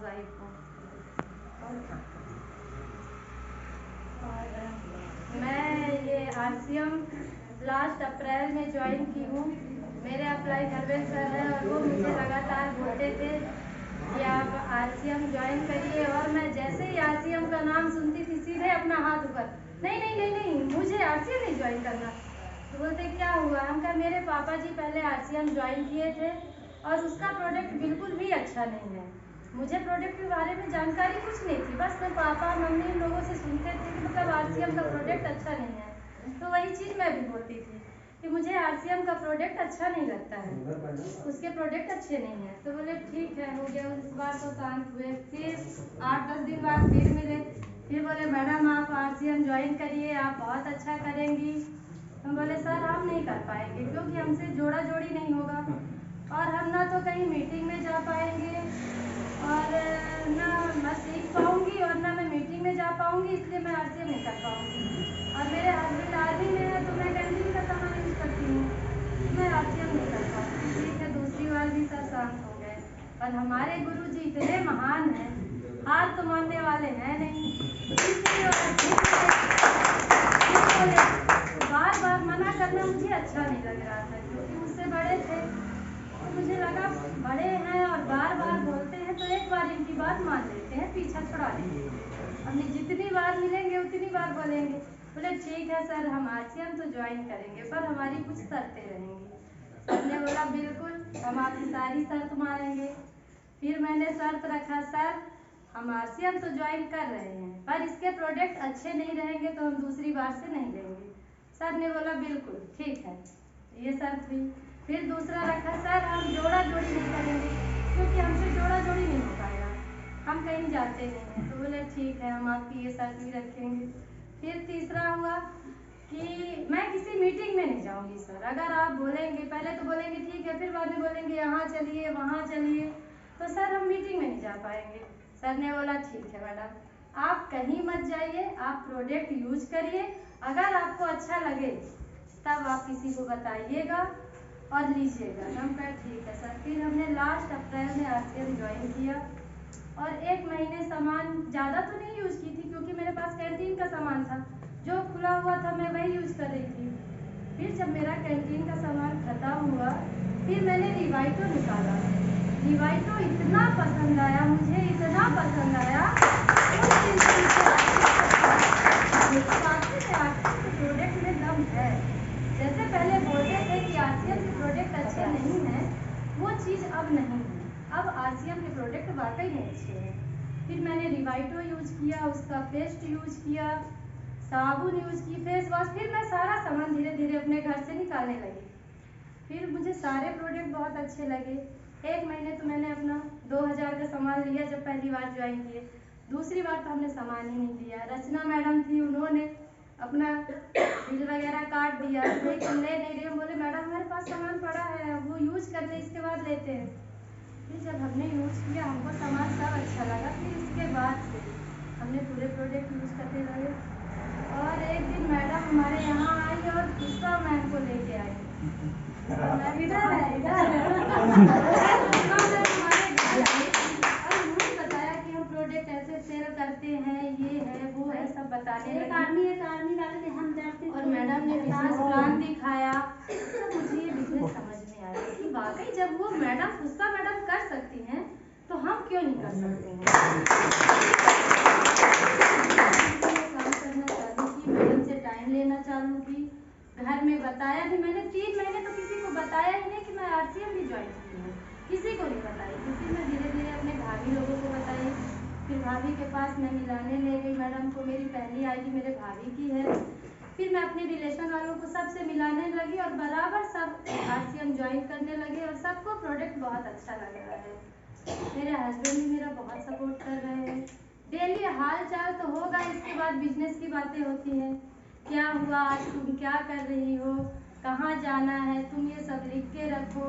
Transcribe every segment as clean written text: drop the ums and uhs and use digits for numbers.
Housewife हूँ। और मैं ये RCM लास्ट अप्रैल में ज्वाइन की हूँ। मेरे अप्लाई धर्मेंद्र सर है और वो मुझे लगातार बोलते थे कि आप RCM ज्वाइन करिए, और मैं जैसे ही RCM का नाम सुनती थी सीधे अपना हाथ ऊपर, नहीं नहीं नहीं नहीं, मुझे RCM नहीं ज्वाइन करना। तो बोलते क्या हुआ? हम कहा मेरे पापा जी पहले RCM ज्वाइन किए थे और उसका प्रोडक्ट बिल्कुल भी अच्छा नहीं है। मुझे प्रोडक्ट के बारे में जानकारी कुछ नहीं थी, बस मैं पापा मम्मी लोगों से सुनते थे कि मतलब RCM का प्रोडक्ट अच्छा नहीं है, तो वही चीज़ मैं भी बोलती थी कि मुझे RCM का प्रोडक्ट अच्छा नहीं लगता है, उसके प्रोडक्ट अच्छे नहीं हैं। तो बोले ठीक है, हो गया, इस बार तो शांत हुए। फिर 8-10 दिन बाद फिर मिले, फिर बोले मैडम आप RCM ज्वाइन करिए, आप बहुत अच्छा करेंगी। हम बोले सर हम नहीं कर पाएंगे क्योंकि हमसे जोड़ा जोड़ी नहीं होगा, और हम ना तो कहीं मीटिंग में जा पाएंगे और ना मैं सीख पाऊंगी और ना मैं मीटिंग में जा पाऊंगी, इसलिए मैं RCM नहीं कर पाऊंगी। और मेरे हस्बैंड आर्मी में है तो मैं कैंटीन का सामान यूज करती हूँ, मैं RCM नहीं कर पाऊंगी। ठीक है, दूसरी बार भी सर शांत हो गए। और हमारे गुरु जी इतने महान हैं, हार तो मानने वाले हैं नहीं। बार बार मना करना मुझे अच्छा नहीं लग रहा था क्योंकि मुझसे बड़े थे, तो मुझे लगा बड़े हैं और बार बार बोलते हैं तो एक बार इनकी बात मान लेते हैं, पीछा छुड़ा लेंगे। हमने जितनी बार मिलेंगे उतनी बार बोलेंगे। बोले ठीक है सर हम RCM तो ज्वाइन करेंगे पर हमारी कुछ शर्तें रहेंगी। सर ने बोला बिल्कुल हम आपकी सारी शर्त मानेंगे। फिर मैंने शर्त रखा सर हम RCM तो ज्वाइन कर रहे हैं पर इसके प्रोडक्ट अच्छे नहीं रहेंगे तो हम दूसरी बार से नहीं लेंगे। सर ने बोला बिल्कुल ठीक है, ये शर्त हुई। फिर दूसरा रखा सर हम जोड़ा जोड़ी नहीं करेंगे क्योंकि हमसे जोड़ा जोड़ी नहीं हो पाएगा, हम कहीं जाते नहीं हैं। तो बोले ठीक है हम आपकी ये शर्त भी रखेंगे। फिर तीसरा हुआ कि मैं किसी मीटिंग में नहीं जाऊंगी सर, अगर आप बोलेंगे, पहले तो बोलेंगे ठीक है, फिर बाद में बोलेंगे यहाँ चलिए वहाँ चलिए, तो सर हम मीटिंग में नहीं जा पाएंगे। सर ने बोला ठीक है मैडम आप कहीं मत जाइए, आप प्रोडक्ट यूज करिए, अगर आपको अच्छा लगे तब आप किसी को बताइएगा और लीजिएगा। हम कहा ठीक है सर। फिर हमने लास्ट अप्रैल में RCM ज्वाइन किया और 1 महीने सामान ज़्यादा तो नहीं यूज की थी क्योंकि मेरे पास कैंटीन का सामान था, जो खुला हुआ था मैं वही यूज कर रही थी। फिर जब मेरा कैंटीन का सामान खत्म हुआ फिर मैंने रिवाइटो निकाला। रिवाइटो इतना पसंद आया मुझे, इतना पसंद आया उस दिन से प्रोडक्ट में दम है। जैसे पहले बोलते थे कि RCM के प्रोडक्ट अच्छे नहीं हैं, वो चीज़ अब नहीं है, अब RCM के प्रोडक्ट वाकई में अच्छे हैं। फिर मैंने रिवाइटो यूज किया, उसका पेस्ट यूज किया, साबुन यूज की, फेस वॉश, फिर मैं सारा सामान धीरे धीरे अपने घर से निकालने लगी। फिर मुझे सारे प्रोडक्ट बहुत अच्छे लगे। 1 महीने तो मैंने अपना 2000 का सामान लिया जब पहली बार ज्वाइन किए, दूसरी बार तो हमने सामान ही नहीं लिया। रचना मैडम थी, उन्होंने अपना बिल वगैरह काट दिया, कोई तुम ले नहीं रहे, बोले मैडम हमारे पास सामान पड़ा है वो यूज कर ले इसके बाद लेते हैं। फिर जब हमने यूज किया हमको सामान सब अच्छा लगा, फिर इसके बाद से हमने पूरे प्रोडक्ट यूज करने लगे। और एक दिन मैडम हमारे यहाँ आई और पुष्पा मैम को लेके आई। इधर है बताया कि हम प्रोडक्ट ऐसे सेल करते हैं, ये है वो है, सब बताने लगे। एक आर्मी वाले थे हम डरते, और मैडम ने बिजनेस प्लान दिखाया, तो मुझे ये बिजनेस समझ में आया कि वाकई जब वो मैडम पुष्पा मैडम कर सकती हैं तो हम क्यों नहीं कर सकते हैं। काम करना चालू की, मैडम से टाइम लेना चालू की, घर में बताया भी मैंने। 3 महीने तो किसी को बताया ही नहीं कि मैं RCM भी ज्वाइन की हूँ, किसी को नहीं बताई। फिर मैं धीरे धीरे अपने भाभी लोगों को बताई, फिर भाभी के पास मैं मिलाने ले गई मैडम को, मेरी पहली ID मेरे भाभी की है। फिर मैं अपने रिलेशन वालों को सबसे मिलाने लगी और बराबर सब RCM ज्वाइन करने लगे और सबको प्रोडक्ट बहुत अच्छा लग रहा है। मेरे हस्बैंड भी मेरा बहुत सपोर्ट कर रहे हैं। डेली हाल चाल तो होगा, इसके बाद बिजनेस की बातें होती हैं, क्या हुआ आज, तुम क्या कर रही हो, कहाँ जाना है, तुम ये सब लिख के रखो,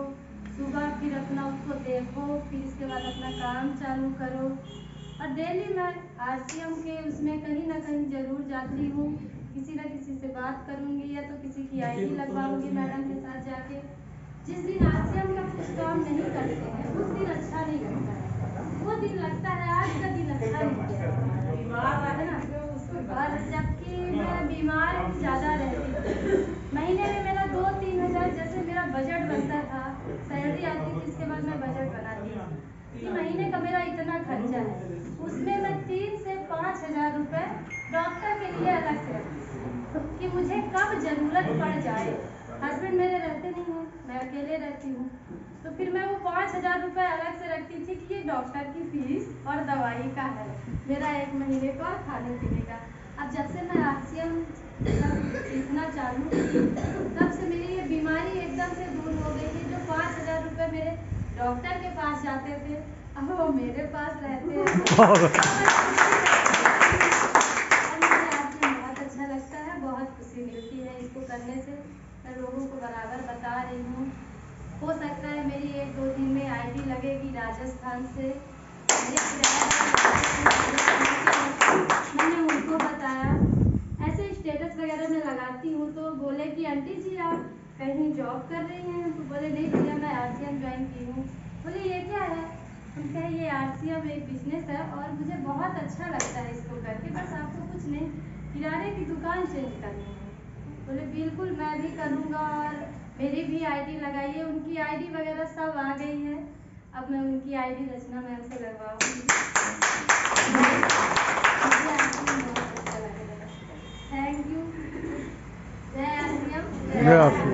सुबह फिर अपना उसको देखो, फिर इसके बाद अपना काम चालू करो। और डेली मैं RCM के उसमें कहीं ना कहीं ज़रूर जाती हूँ, किसी न किसी से बात करूँगी या तो किसी की ID लगवाऊँगी मैडम के साथ जाके। जिस दिन RCM का कुछ काम नहीं करते हैं उस दिन अच्छा नहीं लगता है, वो दिन लगता है कि महीने का मेरा इतना खर्चा है, उसमें मैं 3 से 5,000 रुपए डॉक्टर के लिए अलग से रखती हूँ कि मुझे कब जरूरत पड़ जाए। हस्बैंड मेरे रहते नहीं हैं, मैं अकेले रहती हूँ, तो फिर मैं वो 5,000 रुपए अलग से रखती थी कि ये डॉक्टर की फीस और दवाई का है, मेरा 1 महीने का खाने पीने का। अब जब से मैं RCM सीखना चालू की, तब से मेरी ये बीमारी एकदम से दूर हो गई है। जो 5,000 रुपए मेरे डॉक्टर के पास जाते थे, अब वो मेरे पास रहते हैं। और मुझे RCM बहुत अच्छा लगता है, बहुत खुशी मिलती है इसको करने से। मैं लोगों को बराबर बता रही हूँ, हो सकता है मेरी 1-2 दिन में ID लगेगी राजस्थान से। मैंने उनको बताया, ऐसे स्टेटस वगैरह में लगाती हूँ, तो बोले कि आंटी जी आप कहीं जॉब कर रही हैं? तो बोले नहीं भैया मैं RCM ज्वाइन की हूँ। बोले ये क्या है? हम कहे ये RCM एक बिजनेस है और मुझे बहुत अच्छा लगता है इसको करके, बस आपको कुछ नहीं, किराने की दुकान चेंज करनी है। बोले बिल्कुल मैं भी करूँगा, और मेरी भी ID लगाइए। उनकी ID वगैरह सब आ गई है, अब मैं उनकी ID रचना मैम से लगवाऊँगी। Thank you. जय RCM।